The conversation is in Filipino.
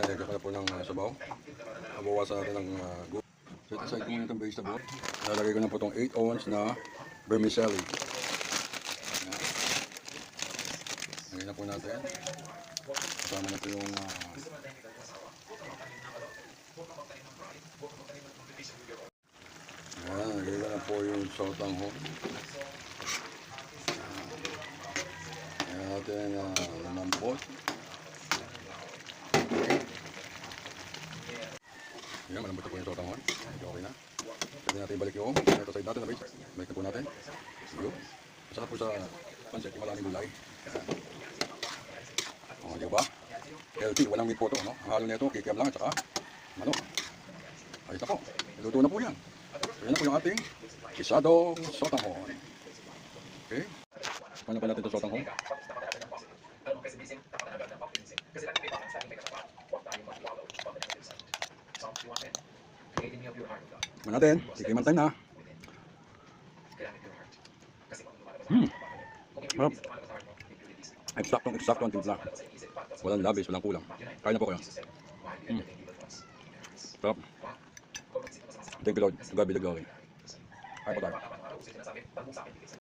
Ayan, lagyan ko na po ng sabaw. Nabawasan natin ng gulay. Set aside ko muna itong vegetable. Lalagay ko na po itong 8 ounce na vermicelli. Lagyan na po natin. Kasama na po yung lagyan na po yung sautanghon. Lagyan natin lamampot. Ayan, malambot na po yung sautanghon. Okay na. Pwede natin ibalik yung ito side natin. Balik na po natin. Yun. Masarap po sa pancit, yung maraming gulay. O, di ba? Healthy, walang meat po ito. No? Ang halo nito, kikiam lang at saka manok. Ayos na po. Niluto na po yan. Ayan na po yung ating isadong sautanghon. Okay. Paano pa natin ito sautanghon? Ano natin? Tikiman time na. Harap. Eksakto ang timpla. Walang labis, walang kulang. Kaya na po kayo. Sarap. Thank you Lord. Gabi-lagawi. Kaya po tayo.